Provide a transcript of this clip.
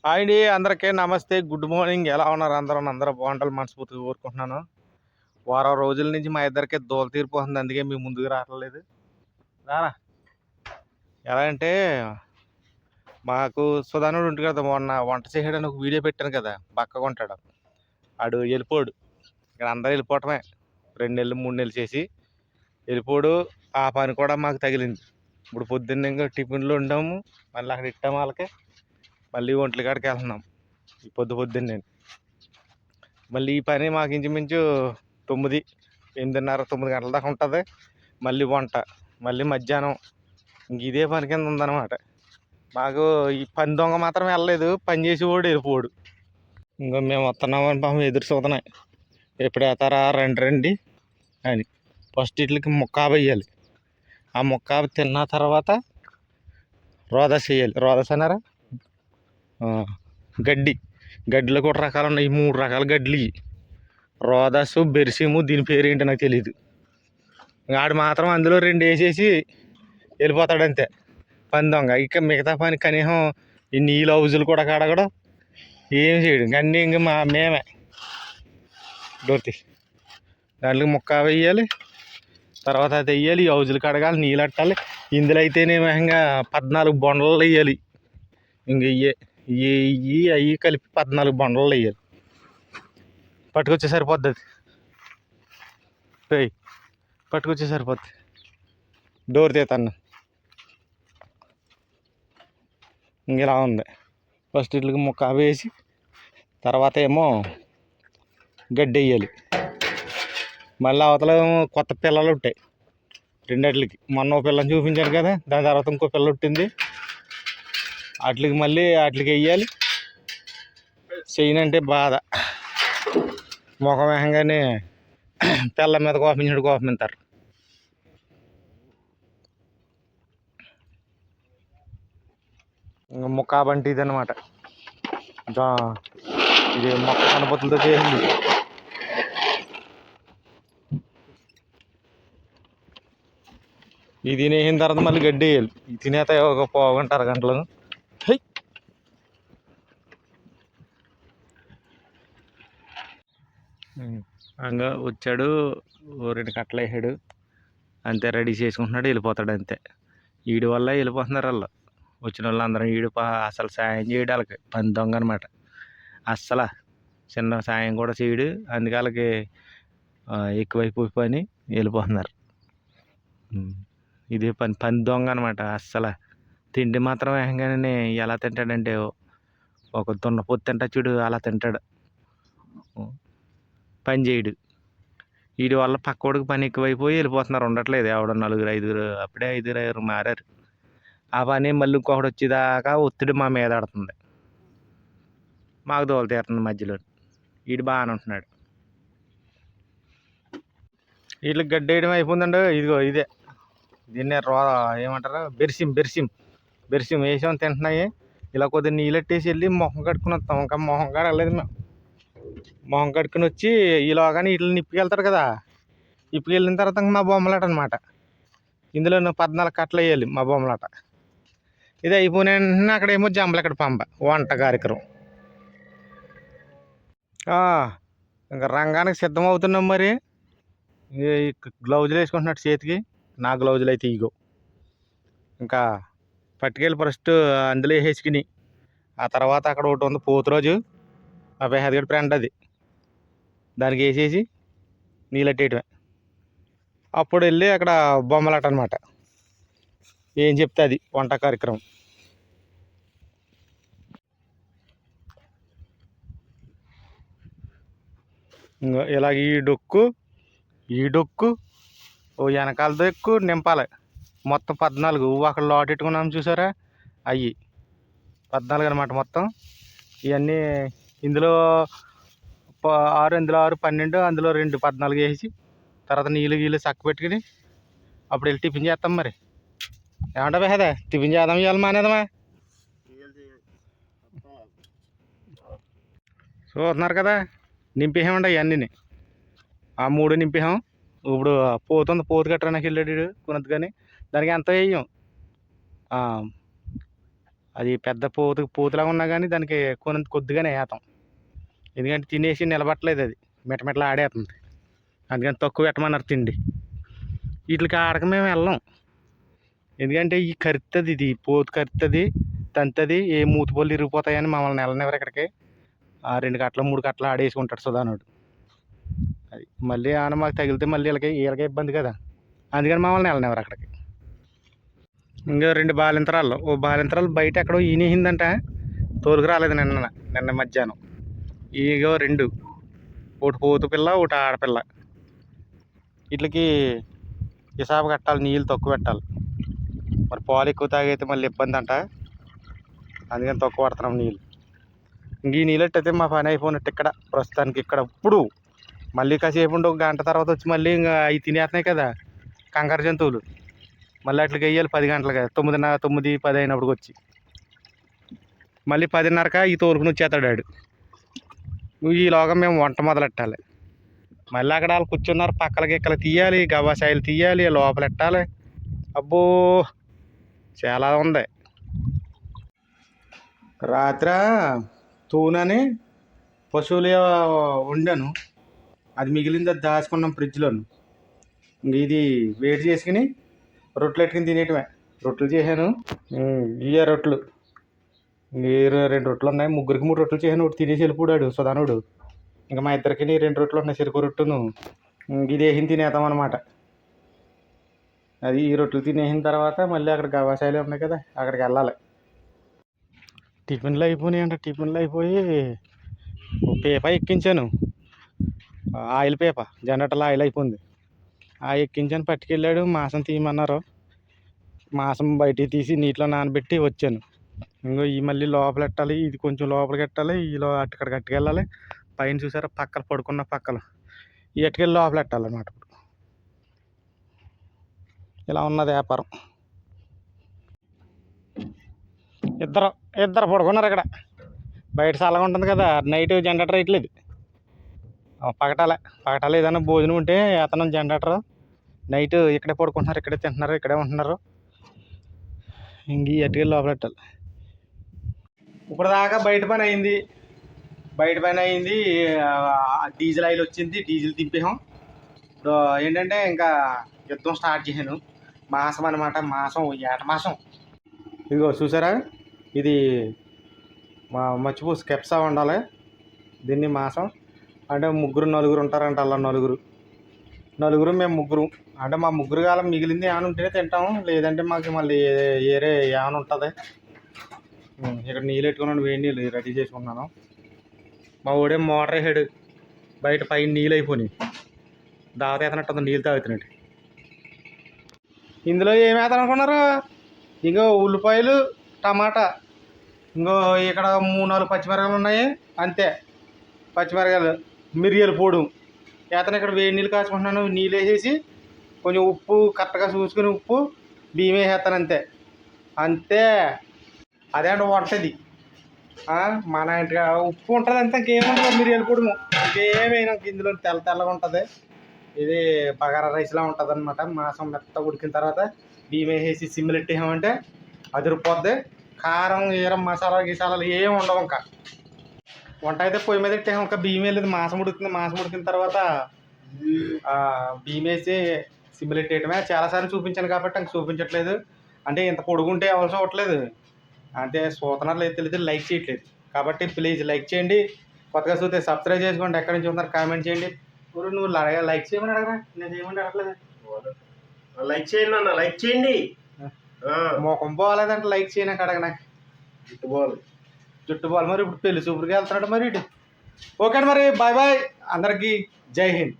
Hi అండి, అందరికీ నమస్తే, గుడ్ మార్నింగ్. ఎలా ఉన్నారు అందరూ బాగుండాలి మనస్ఫూర్తిగా కోరుకుంటున్నాను. వారం రోజుల నుంచి మా ఇద్దరికి దూల తీరిపోతుంది, అందుకే మీ ముందుకు రావట్లేదు. రారా. ఎలా అంటే మాకు సుధానుడు ఉంటుంది కదా, మొన్న వంట చేయడానికి ఒక వీడియో పెట్టాను కదా, బక్కగా ఉంటాడు ఆడు. వెళ్ళిపోడు. ఇక్కడ అందరూ వెళ్ళిపోవటమే. 2 నెలలు 3 నెలలు చేసి వెళ్ళిపోడు. ఆ పని కూడా మాకు తగిలింది. ఇప్పుడు పొద్దున్న ఇంకా టిఫిన్లు ఉండాము, మళ్ళీ అక్కడ ఇట్టాము వాళ్ళకి, మళ్ళీ ఒంట్ల కాడికి వెళ్తున్నాం ఈ పొద్దున్నే. మళ్ళీ ఈ పని మాకు ఇంచుమించు 9, 8:30, 9 గంటల దాకా ఉంటుంది. మళ్ళీ వంట, మళ్ళీ మధ్యాహ్నం, ఇంక ఇదే పని కింద ఉందన్నమాట మాకు. ఈ పని దొంగ మాత్రం వెళ్ళలేదు, పని చేసేవాడు వెళ్ళిపోడు. ఇంకా మేము వస్తున్నామని పాపం ఎదురు చూస్తున్నాయి, ఎప్పుడు వేస్తారా రండి అని. ఫస్ట్ ఇట్లకి ముక్కాబ వేయాలి. ఆ ముక్కాబ తిన్న తర్వాత రోదస్ వేయాలి. రోదస్ అన్నారా, గడ్డిలో కూడా రకాలు ఉన్నాయి. 3 రకాల గడ్డలు ఇవి, రోదసు, బెర్సిము. దీని పేరు ఏంటో నాకు తెలియదు. ఆడు మాత్రం అందులో 2 వేసేసి వెళ్ళిపోతాడు అంతే, పని దొంగ. ఇక మిగతా పని కనీసం ఈ నీళ్ళు హౌజులు కూడా కడగడం, ఏం చేయడు. అన్నీ ఇంక మేమే దొరికి దాంట్లో ముక్క వేయాలి, తర్వాత అది వేయాలి, ఈ హౌజులు కడగాలి, నీళ్ళు అట్టాలి. ఇందులో అయితేనేమో ఇంకా 14 బొండలు వేయాలి. ఇంక అవి కలిపి 14 బొండలు వేయాలి. పట్టుకొచ్చే సరిపోద్ది అది, పట్టుకొచ్చే సరిపోద్ది. డోర్ తీతాను. ఇంకెలా ఉంది. ఫస్ట్ ఇట్లకి ముక్క వేసి తర్వాత ఏమో గడ్డి వేయాలి. మళ్ళీ అవతల కొత్త పిల్లలు ఉంటాయి రెండిట్లకి. మొన్న ఒక పిల్లని చూపించాను కదా, దాని తర్వాత ఇంకో పిల్ల పుట్టింది. వాటికి మళ్ళీ వేయాలి. చేయనంటే బాధ. ముఖం వేహంగానే పిల్ల మీద కోపింతారు. ఇంకా ముక్క బంటి ఇది అనమాట. ఇది మొక్క కనపతులతో చేసింది. ఇది తినేసిన తర్వాత మళ్ళీ గడ్డి వేయాలి. ఇది తినేత ఒక 1 గంట 2 గంటలు. ఇంకా వచ్చాడు, 2 కట్టలు వేసాడు అంతే, రెడీ చేసుకుంటున్నాడు, వెళ్ళిపోతాడు అంతే. వీడి వల్ల వెళ్ళిపోతున్నారు వాళ్ళు, వచ్చిన వాళ్ళు అందరం. వీడు అసలు సాయం చేయడు వాళ్ళకి, పని దొంగ అనమాట. అస్సలు చిన్న సాయం కూడా చేయడు, అందుకే వాళ్ళకి ఎక్కువైపోయి పని వెళ్ళిపోతున్నారు. ఇదే పని దొంగ అనమాట. అస్సలు తిండి మాత్రం వేగంగానే ఎలా తింటాడంటే, ఒక దున్నపోతు తింటా చూడు అలా తింటాడు, పని చేయడు. వీడి వల్ల పక్కోడికి పని ఎక్కువైపోయి వెళ్ళిపోతున్నారు, ఉండట్లేదు. ఎవడో 4, 5, అప్పుడే 5 మారారు. ఆ పని మళ్ళీ ఇంకొకటి వచ్చేదాకా ఒత్తిడి మా మీద ఆడుతుంది, మాకు దోల తీరుతుంది మధ్యలో. వీడు బాగానే ఉంటున్నాడు. వీటికి గడ్డి వేయడం అయిపోయిందండి. ఇదిగో ఇదే, దీన్నే ఏమంటారు, బెర్సిం వేసాం, తింటున్నాయి. ఇలా కొద్దిగా నీళ్ళెట్టేసి వెళ్ళి మొహం కడుక్కుని వస్తాం. ఇంకా మొహం కడగలేదు మేము. మొహం కడుక్కుని వచ్చి ఈలోగానే వీటిని నిప్పుకెళ్తారు కదా, ఇప్పుకెళ్ళిన తర్వాత మా బొమ్మలాట అనమాట. ఇందులో 14 కట్టలు వేయాలి మా బొమ్మలాట. ఇది అయిపోయిన వెంటనే అక్కడేమో జంబలకడ పంప వంట కార్యక్రమం. ఇంకా రంగానికి సిద్ధమవుతున్నాం. మరి గ్లౌజులు వేసుకుంటున్నాడు చేతికి, నా గ్లౌజులు అయితే ఇగో. ఇంకా పట్టుకెళ్ళి ఫస్ట్ అందులో వేసుకుని, ఆ తర్వాత అక్కడ ఒకటి ఉంది పోతురోజు, మా పేదగడి ఫ్రెండ్ అది, దానికి వేసేసి నీళ్ళెట్టేయటమే. అప్పుడు వెళ్ళి అక్కడ బొమ్మలాట అనమాట. ఏం చెప్తే అది వంట కార్యక్రమం. ఇలాగ ఈ డొక్కు ఓ వెనకాల దొక్కు నింపాలి. మొత్తం 14. అక్కడ లోటెట్టుకున్నాం చూసారా, అవి 14 అనమాట మొత్తం. ఇవన్నీ ఇందులో 6, ఇందులో 6, 12, అందులో 2, 14 వేసి తర్వాత నీళ్ళు చక్క పెట్టుకుని అప్పుడు వెళ్ళి టిఫిన్ చేస్తాం. మరి ఏమంటా కదా, టిఫిన్ చేద్దాం ఇవ్వాలి మానేదమా. చూస్తున్నారు కదా, నింపేసామండి అవన్నీ. ఆ 3 నింపేసాం. ఇప్పుడు పోతు కట్టడానికి వెళ్ళాడు కొనద్దు, కానీ దానికి ఎంత వేయం. అది పెద్ద పోతులాగా ఉన్నా కానీ దానికి కొద్దిగానే వేస్తాం. ఎందుకంటే తినేసి నిలబట్టలేదు, అది మిటమిటలా ఆడేస్తుంది. అందుకని తక్కువ పెట్టమన్నారు తిండి. వీటికి ఆడక మేము వెళ్ళాం. ఎందుకంటే ఈ కరుతుంది, ఇది పోతు కరుతుంది, తంతుంది, ఏ మూతిపళ్ళు ఇరిగిపోతాయని మమ్మల్ని వెళ్ళనివ్వరు ఇక్కడికి. 2 గంటలు 3 గంటలు ఆడేసుకుంటాడు సుధానుడు. అది మళ్ళీ ఏమైనా మాకు తగిలితే మళ్ళీ వీళ్ళకే ఇబ్బంది కదా, అందుకని మమ్మల్ని వెళ్ళనివ్వరు అక్కడికి. ఇంకా 2 బాలింతరాలు, ఓ బాలింతరాలు బయట ఎక్కడో ఈనేసిందంట, తోలుకు రాలేదు నిన్న మధ్యాహ్నం. ఇగో 2, ఒకటి పోతు పిల్ల, ఒకటి ఆడపిల్ల. వీటికి హిసాబు కట్టాలి, నీళ్ళు తక్కువ పెట్టాలి. మరి పాలు ఎక్కువ తాగైతే మళ్ళీ ఇబ్బంది అంట, అందుకని తక్కువ పడుతున్నాం నీళ్ళు. ఇంక ఈ నీళ్ళు అయితే మా పని అయిపోయినట్టు ఇక్కడ ప్రస్తుతానికి. ఇక్కడ ఇప్పుడు మళ్ళీ కాసేపు ఉండి 1 గంట తర్వాత వచ్చి మళ్ళీ ఇంకా అవి తినేస్తున్నాయి కదా కంకర జంతువులు, మళ్ళీ అట్లకి వెయ్యాలి 10 గంటలు కదా, 9, 10 అయినప్పుడు వచ్చి మళ్ళీ 10:30కి ఈ తోలుకుని వచ్చేస్తాడు ఆడు. ఈలోగా మేము వంట మొదలెట్టాలి. మళ్ళీ అక్కడ వాళ్ళు కూర్చున్నారు, పక్కలకి ఇక్కడ తీయాలి, గవ్వాసాయిలు తీయాలి, లోపల పెట్టాలి. అబ్బో చాలా ఉంది. రాత్రి తూనని పశువులు వండాను, అది మిగిలింది, అది దాచుకున్నాం ఫ్రిడ్జ్లోను. ఇంక ఇది వేడి చేసుకుని రొట్టెలు పెట్టుకుని తినేయటమే. రొట్టెలు చేశాను, ఇవే రొట్టెలు. 2 రొట్టెలు ఉన్నాయి, 3కి 3 రొట్టెలు చేశాను. ఒకటి తినేసి వెళ్ళిపోయాడు సుధానుడు. ఇంకా మా ఇద్దరికి 2 రొట్టెలు ఉన్నాయి, చెరుకు రొట్టెను. ఇది వేసిన తినేద్దాం అనమాట. అది ఈ రొట్టెలు తినేసిన తర్వాత మళ్ళీ అక్కడ గవ్వాసాయిలు ఉన్నాయి కదా, అక్కడికి వెళ్ళాలి. టిఫిన్లు అయిపోయినాయి. టిఫిన్లు అయిపోయి పేప ఎక్కించాను, ఆయిల్ పేప, జనరేటర్లో ఆయిల్ అయిపోయింది. ఆ ఎక్కించాను, పట్టుకెళ్ళాడు. మాంసం తీయమన్నారు, మాంసం బయటికి తీసి నీటిలో నానబెట్టి వచ్చాను. ఇంకో ఈ మళ్ళీ లోపల పెట్టాలి, ఇది కొంచెం లోపలికి పెట్టాలి, అక్కడికి అట్టుకెళ్ళాలి. పైన చూసారా పక్కలు పడుకున్న పక్కలు, ఈ అట్టుకెళ్ళి లోపల పెట్టాలన్నమాట. ఇలా ఉన్నది వ్యాపారం. ఇద్దరు పడుకున్నారు ఇక్కడ. బయట చల్లగా ఉంటుంది కదా, నైట్ జనరేటర్ వేయట్లేదు. పగటాల ఏదైనా భోజనం ఉంటే అతను జనరేటర్, నైట్ ఇక్కడే పడుకుంటున్నారు, ఇక్కడే తింటున్నారు, ఇక్కడే ఉంటున్నారు. ఇంక ఎట్టుకెళ్ళి లోపల పెట్టాలి. ఇప్పుడు దాకా బయట పని అయింది. డీజిల్ ఆయిల్ వచ్చింది, డీజిల్ తింపేసాం. ఇప్పుడు ఏంటంటే ఇంకా యుద్ధం స్టార్ట్ చేశాను. మాసం అనమాట, ఏట మాసం. ఇదిగో చూసారా, ఇది మచ్చిపూసి కెప్సా ఉండాలి. దీన్ని మాసం అంటే 3 4 ఉంటారంట. అలా నలుగురు మేము 3. అంటే మా 3 కాలం మిగిలింది ఏమైనా ఉంటేనే తింటాము, లేదంటే మాకు మళ్ళీ వేరే ఏమైనా ఉంటుంది. ఇక్కడ నీళ్ళు పెట్టుకున్నాను, వేడి నీళ్ళు రెడీ చేసుకున్నాను. మా ఊడే మోటార్ వేసాడు, బయట పైన నీళ్ళు అయిపోయినాయి. దావత ఎత్తనట్టు నీళ్ళు తాగుతున్నట్టు. ఇందులో ఏమి వేస్తాను అనుకున్నారు? ఇంకో ఉల్లిపాయలు, టమాటా, ఇంకో ఇక్కడ 3 4 పచ్చిమిరకాయలు ఉన్నాయి అంతే. పచ్చిమిరకాయలు, మిరియాల పొడి వేతను. ఇక్కడ వేడి నీళ్ళు కాచుకుంటున్నాను. నీళ్ళు వేసేసి కొంచెం ఉప్పు కరెక్ట్గా చూసుకుని ఉప్పు, బియ్యం వేసేస్తాను అంతే. అదే అంటే వంటది మన ఇంటిగా ఉప్పు ఉంటుంది అంతే, ఇంకేముంటుంది. మిరియాల పొడి ఇంకేమైనా ఇందులో తెల్లగా ఉంటుంది. ఇది బగారా రైస్లా ఉంటుంది అనమాట. మాంసం మెత్తగా ఉడికిన తర్వాత బియ్యం వేసేసి సిమ్లు పెట్టేసామంటే అదిరిపోద్ది. కారం మసాలాలు ఏమి ఉండవు. ఇంకా వంట అయితే పొయ్యి మీద పెట్టాము, ఇంకా బియ్యం వెళ్ళేది. మాంసం ఉడికిన తర్వాత బియ్యం వేసి సిమ్లు పెట్టేయటమే. చాలాసార్లు చూపించాను కాబట్టి ఇంక చూపించట్లేదు. అంటే ఇంత పొడుగుంటే అవసరం అవ్వట్లేదు, అంటే సూతనాలు లేదు, తెలియదు, లైక్ చేయట్లేదు. కాబట్టి ప్లీజ్ లైక్ చేయండి. కొత్తగా చూస్తే సబ్స్క్రైబ్ చేసుకోండి. ఎక్కడి నుంచి ఉంటారు కామెంట్ చేయండి. నువ్వు లైక్ చేయమని అడగరా, నేను చేయమని అడగట్లేదు. లైక్ చేయండి అన్న, లైక్ చేయండి. మొఖం పోవాలేదంటే లైక్ చేయనాక అడగ. నాకు జుట్టు పోవాలి. మరి ఇప్పుడు పెళ్లి చూపురికి వెళ్తున్నాడు మరి ఇటు. ఓకే మరి, బాయ్ అందరికీ జై హింద్.